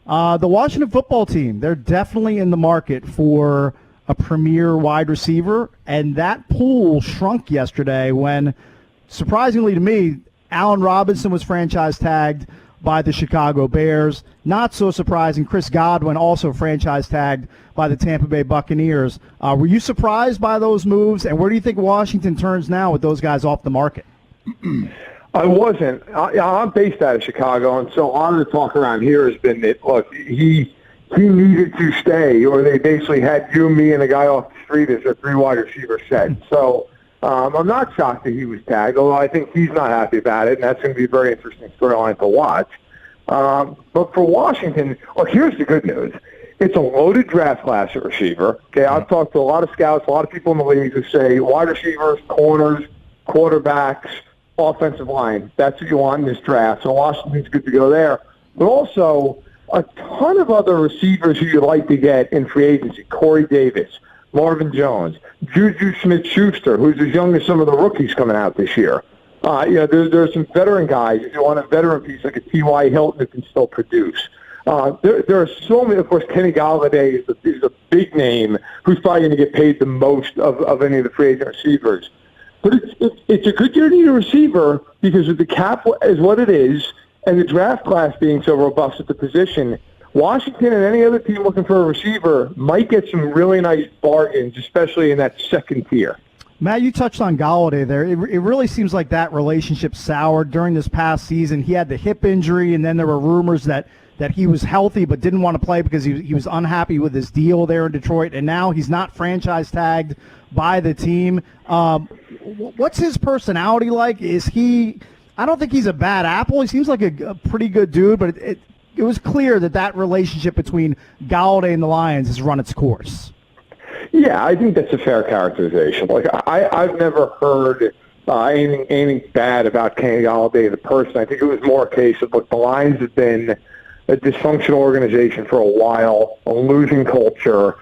The Washington football team, they're definitely in the market for a premier wide receiver, and that pool shrunk yesterday when, surprisingly to me, Allen Robinson was franchise tagged by the Chicago Bears. Not so surprising, Chris Godwin also franchise tagged by the Tampa Bay Buccaneers. Were you surprised by those moves, and where do you think Washington turns now with those guys off the market? I wasn't. I'm based out of Chicago, and so a lot of the talk around here has been that, look, he needed to stay, or they basically had you, me, and a guy off the street as a three wide receiver set. So I'm not shocked that he was tagged, although I think he's not happy about it, and that's going to be a very interesting storyline to watch. But for Washington, look, here's the good news. It's a loaded draft class at receiver. Okay, I've talked to a lot of scouts, a lot of people in the league who say wide receivers, corners, quarterbacks, offensive line. That's what you want in this draft. So Washington's good to go there. But also a ton of other receivers who you'd like to get in free agency. Corey Davis, Marvin Jones, Juju Smith-Schuster, who's as young as some of the rookies coming out this year. There's some veteran guys. If you want a veteran piece like a T.Y. Hilton who can still produce. There are so many. Of course, Kenny Golladay is a big name who's probably going to get paid the most of any of the free agent receivers. But it's a good year to need a receiver because with the cap is what it is and the draft class being so robust at the position, Washington and any other team looking for a receiver might get some really nice bargains, especially in that second tier. Matt, you touched on Golladay there. It really seems like that relationship soured during this past season. He had the hip injury, and then there were rumors that he was healthy but didn't want to play because he was unhappy with his deal there in Detroit, and now he's not franchise tagged by the team. What's his personality like? I don't think he's a bad apple. He seems like a pretty good dude, but it was clear that relationship between Golladay and the Lions has run its course. Yeah, I think that's a fair characterization. Like I've never heard anything bad about Kenny Golladay, the person. I think it was more a case of, look, the Lions have been a dysfunctional organization for a while, a losing culture.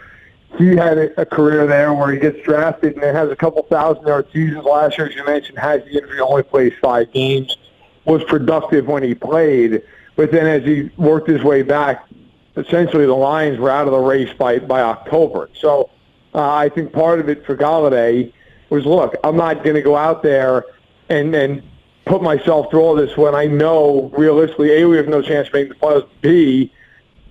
He had a career there where he gets drafted and then has a couple 1,000-yard seasons last year, as you mentioned, has the injury, only plays 5 games, was productive when he played, but then as he worked his way back, essentially the Lions were out of the race by October. So I think part of it for Golladay was, look, I'm not going to go out there and put myself through all this when I know realistically, A, we have no chance of making the playoffs, B,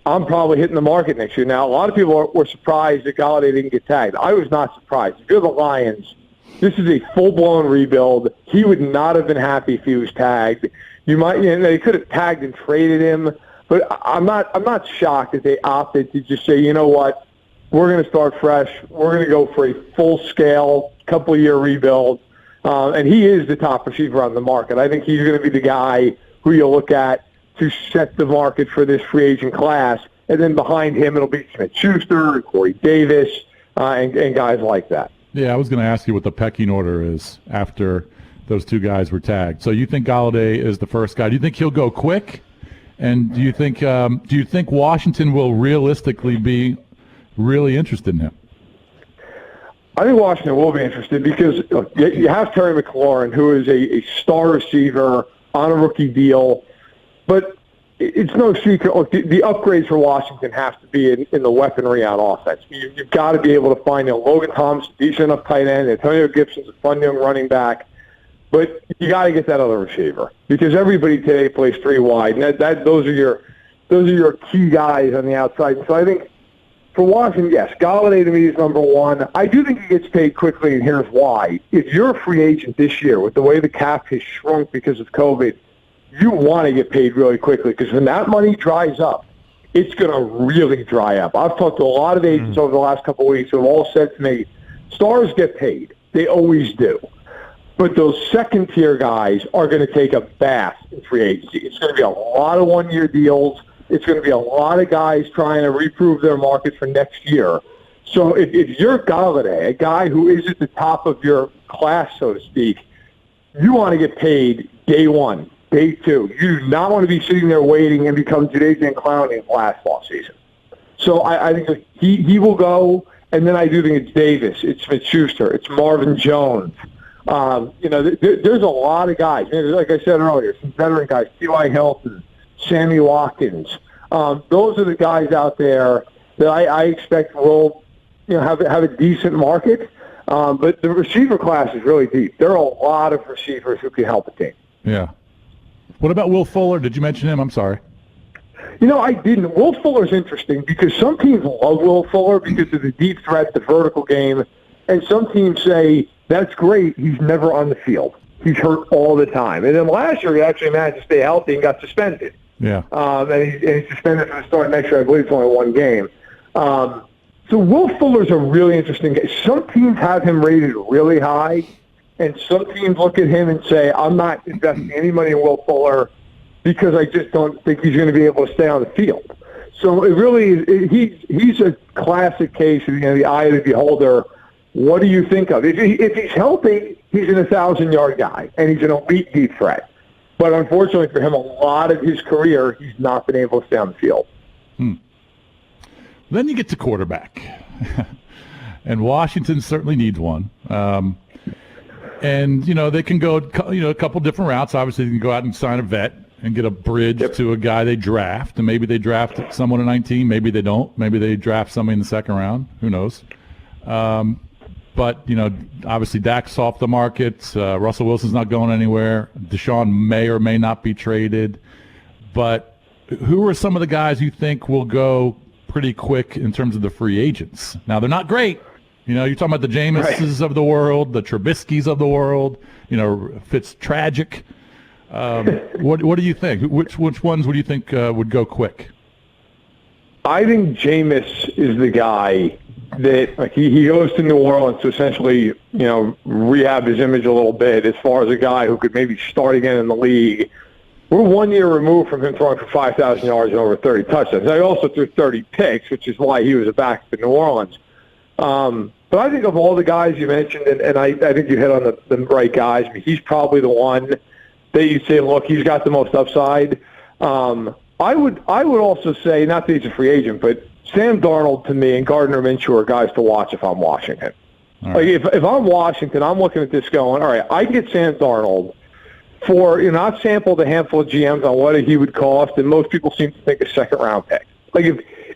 I'm probably hitting the market next year. Now, a lot of people were surprised that Golladay didn't get tagged. I was not surprised. If you're the Lions, this is a full-blown rebuild. He would not have been happy if he was tagged. They could have tagged and traded him, but I'm not shocked that they opted to just say, you know what, we're going to start fresh. We're going to go for a full-scale, couple-year rebuild. And he is the top receiver on the market. I think he's going to be the guy who you look at to set the market for this free agent class. And then behind him, it'll be Smith-Schuster, Corey Davis, and guys like that. Yeah, I was going to ask you what the pecking order is after those two guys were tagged. So you think Golladay is the first guy. Do you think he'll go quick? And do you think Washington will realistically be really interested in him? I think Washington will be interested because look, you have Terry McLaurin, who is a star receiver on a rookie deal. But it's no secret. Look, the upgrades for Washington have to be in the weaponry on offense. You've got to be able to find Logan Thomas, decent enough tight end. Antonio Gibson's a fun young running back. But you got to get that other receiver because everybody today plays 3 wide, and those are your key guys on the outside. So I think for Washington, yes, Golladay to me is number one. I do think he gets paid quickly, and here's why. If you're a free agent this year with the way the cap has shrunk because of COVID, you want to get paid really quickly because when that money dries up, it's going to really dry up. I've talked to a lot of agents over the last couple of weeks who have all said to me, stars get paid. They always do. But those second-tier guys are going to take a bath in free agency. It's going to be a lot of one-year deals. It's going to be a lot of guys trying to reprove their market for next year. So if you're Golladay, a guy who is at the top of your class, so to speak, you want to get paid day one, day two. You do not want to be sitting there waiting and become Jadeveon Clowney last fall season. So I think he will go, and then I do think it's Davis, it's Smith-Schuster, it's Marvin Jones. There's a lot of guys. Like I said earlier, some veteran guys, T.Y. Hilton, Sammy Watkins. Those are the guys out there that I expect will, have a decent market. But the receiver class is really deep. There are a lot of receivers who can help a team. Yeah. What about Will Fuller? Did you mention him? I'm sorry. I didn't. Will Fuller's interesting because some teams love Will Fuller because of the deep threat, the vertical game, and some teams say, that's great, he's never on the field. He's hurt all the time. And then last year, he actually managed to stay healthy and got suspended. Yeah. And he's suspended for the start next year. I believe it's only one game. So Will Fuller's a really interesting guy. Some teams have him rated really high, and some teams look at him and say, I'm not investing any money in Will Fuller because I just don't think he's going to be able to stay on the field. So it really he's a classic case of the eye of the beholder. What do you think of? If he's healthy, he's an 1,000-yard guy, and he's an elite deep threat. But unfortunately for him, a lot of his career, he's not been able to stay on the field. Then you get to quarterback. And Washington certainly needs one. And, they can go, a couple different routes. Obviously, they can go out and sign a vet and get a bridge to a guy they draft. And maybe they draft someone in 19. Maybe they don't. Maybe they draft somebody in the second round. Who knows? But, obviously Dak's off the market. Russell Wilson's not going anywhere. Deshaun may or may not be traded. But who are some of the guys you think will go pretty quick in terms of the free agents? Now, they're not great. You're talking about the Jameses of the world, the Trubiskys of the world, Fitztragic. What do you think? Which ones would you think would go quick? I think Jameis is the guy that he goes to New Orleans to essentially, rehab his image a little bit as far as a guy who could maybe start again in the league. We're 1 year removed from him throwing for 5,000 yards and over 30 touchdowns. He also threw 30 picks, which is why he was a backup in New Orleans. But I think of all the guys you mentioned, and I think you hit on the right guys. I mean, he's probably the one that you'd say, look, he's got the most upside. I would also say, not that he's a free agent, but Sam Darnold to me and Gardner Minshew are guys to watch if I'm Washington. Right. Like if I'm Washington, I'm looking at this going, all right, I can get Sam Darnold for, I've sampled a handful of GMs on what he would cost, and most people seem to think a second-round pick. Like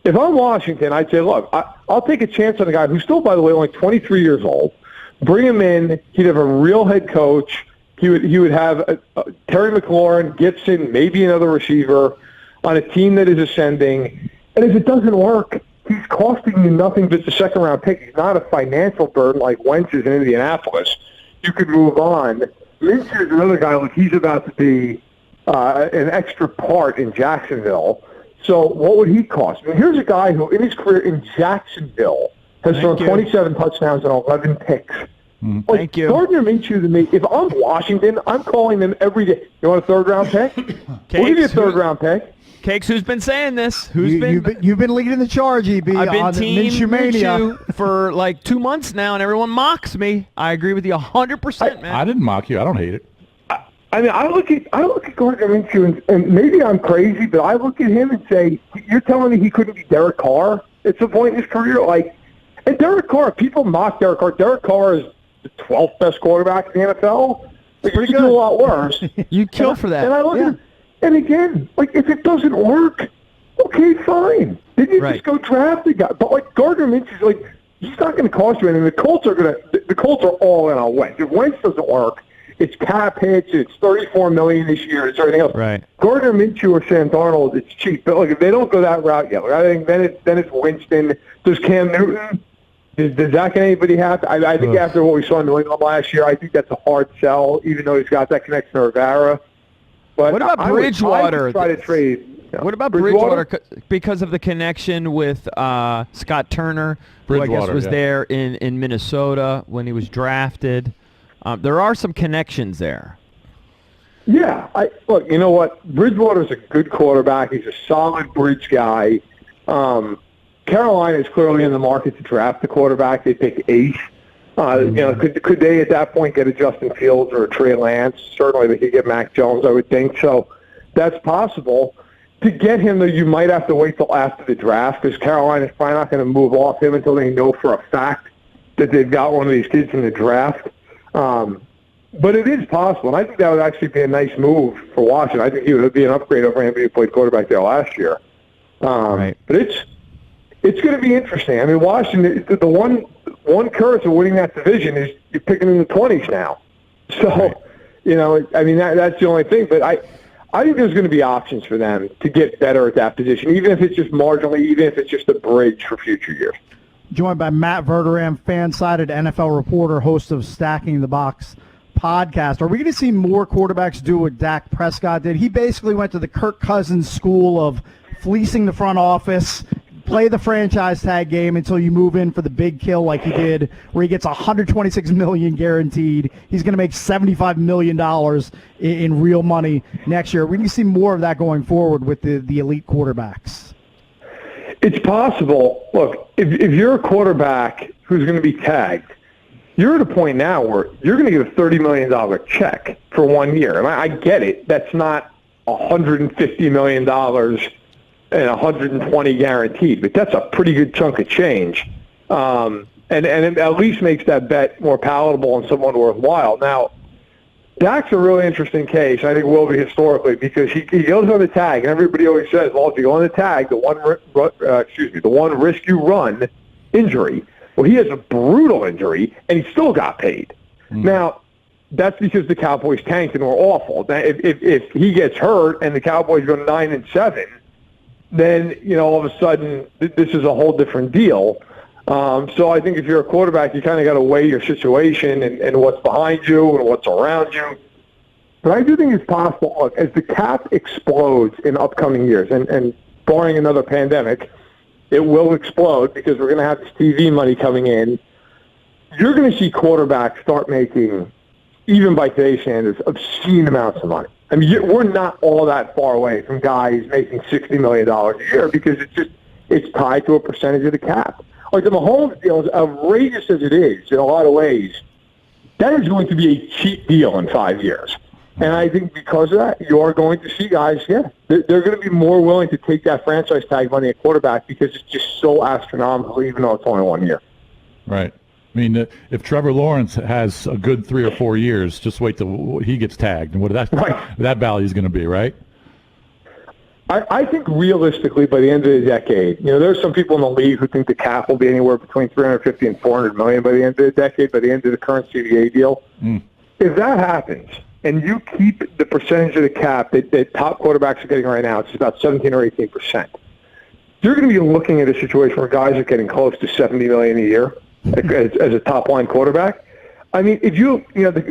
if I'm Washington, I'd say, look, I'll take a chance on a guy who's still, by the way, only 23 years old. Bring him in. He'd have a real head coach. He would have Terry McLaurin, Gibson, maybe another receiver on a team that is ascending. And if it doesn't work, he's costing you nothing but the second-round pick. He's not a financial burden like Wentz is in Indianapolis. You could move on. Minshew is another guy. Look, he's about to be an extra part in Jacksonville. So what would he cost? I mean, here's a guy who, in his career in Jacksonville, has thrown 27 touchdowns and 11 picks. Thank you. Gardner Minshew to me, if I'm Washington, I'm calling them every day. You want a third-round pick? We'll give you a third-round pick. Cakes, who's been saying this? You've been leading the charge, EB. I've been on team Minshew mania Minshew for like 2 months now, and everyone mocks me. I agree with you 100%, man. I didn't mock you. I don't hate it. I mean, I look at Gardner Minshew, and maybe I'm crazy, but I look at him and say, you're telling me he couldn't be Derek Carr at some point in his career? And Derek Carr, people mock Derek Carr. Derek Carr is the 12th best quarterback in the NFL. Like, you do a lot worse. You'd kill for that. And I look at him, and again, if it doesn't work, okay, fine. Then you just go draft a guy. But Gardner Minshew, he's not going to cost you anything. The Colts are all in on Wentz. If Wentz doesn't work, it's cap hits. It's $34 million this year. It's everything else. Right. Gardner Minshew or Sam Darnold, it's cheap. But if they don't go that route yet, I think then it's Winston. Does Cam Newton? Does that get anybody happy? I think after what we saw in New England last year, I think that's a hard sell, even though he's got that connection to Rivera. But what about Bridgewater? I would try to trade. What about Bridgewater? Because of the connection with Scott Turner, who I guess was there in Minnesota when he was drafted. There are some connections there. Yeah. Look, you know what? Bridgewater's a good quarterback. He's a solid bridge guy. Carolina is clearly in the market to draft the quarterback. They pick 8th. Could they at that point get a Justin Fields or a Trey Lance? Certainly they could get Mac Jones, I would think. So that's possible. To get him, though, you might have to wait till after the draft because Carolina's probably not going to move off him until they know for a fact that they've got one of these kids in the draft. But it is possible, and I think that would actually be a nice move for Washington. I think he would be an upgrade over anybody who played quarterback there last year. Right. But it's going to be interesting. I mean, Washington, the one curse of winning that division is you're picking in the 20s now. So, right. I mean, that's the only thing. But I think there's going to be options for them to get better at that position, even if it's just marginally, even if it's just a bridge for future years. Joined by Matt Verderame, fan-sided NFL reporter, host of Stacking the Box podcast. Are we going to see more quarterbacks do what Dak Prescott did? He basically went to the Kirk Cousins school of fleecing the front office, play the franchise tag game until you move in for the big kill like he did, where he gets $126 million guaranteed. He's going to make $75 million in real money next year. We're going to see more of that going forward with the elite quarterbacks. It's possible. Look, if you're a quarterback who's going to be tagged, you're at a point now where you're going to get a $30 million check for 1 year. And I get it. That's not $150 million and 120 guaranteed, but that's a pretty good chunk of change. And it at least makes that bet more palatable and somewhat worthwhile. Now, Dak's a really interesting case, I think will be historically, because he goes on the tag, and everybody always says, well, if you go on the tag, the one risk you run, injury. Well, he has a brutal injury, and he still got paid. Now, that's because the Cowboys tanked and were awful. Now, if he gets hurt and the Cowboys go 9-7, then all of a sudden this is a whole different deal. So I think if you're a quarterback, you kind of got to weigh your situation and what's behind you and what's around you. But I do think it's possible, look, as the cap explodes in upcoming years, and barring another pandemic, it will explode because we're going to have this TV money coming in. You're going to see quarterbacks start making, even by today's standards, obscene amounts of money. I mean, we're not all that far away from guys making $60 million a year because it's tied to a percentage of the cap. Like the Mahomes deal, as outrageous as it is in a lot of ways, that is going to be a cheap deal in 5 years. And I think because of that, you are going to see guys, they're going to be more willing to take that franchise tag money at quarterback because it's just so astronomical, even though it's only 1 year. Right. I mean, if Trevor Lawrence has a good 3 or 4 years, just wait till he gets tagged, and what that value is going to be, right? I think realistically, by the end of the decade, there's some people in the league who think the cap will be anywhere between $350 and $400 million by the end of the decade, by the end of the current CBA deal. If that happens, and you keep the percentage of the cap that top quarterbacks are getting right now, it's about 17 or 18%. You're going to be looking at a situation where guys are getting close to $70 million a year as a top-line quarterback. I mean, if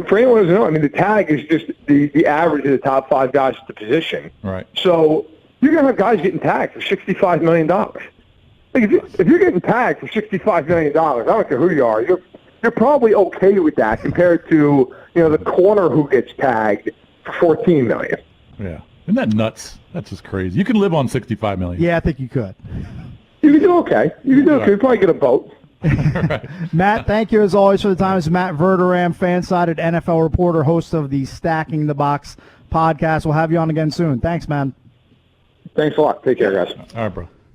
for anyone who doesn't know, I mean, the tag is just the average of the top 5 guys at the position. Right. So you're going to have guys getting tagged for $65 million. Like if you're getting tagged for $65 million, I don't care who you are, you're probably okay with that compared to the corner who gets tagged for $14 million. Yeah, isn't that nuts? That's just crazy. You can live on $65 million. Yeah, I think you could. You can do okay. You can probably get a boat. Right. Matt, thank you as always for the time. It's Matt Verderame, fan-sided NFL reporter, host of the Stacking the Box podcast. We'll have you on again soon. Thanks, man. Thanks a lot. Take care, guys. All right, bro.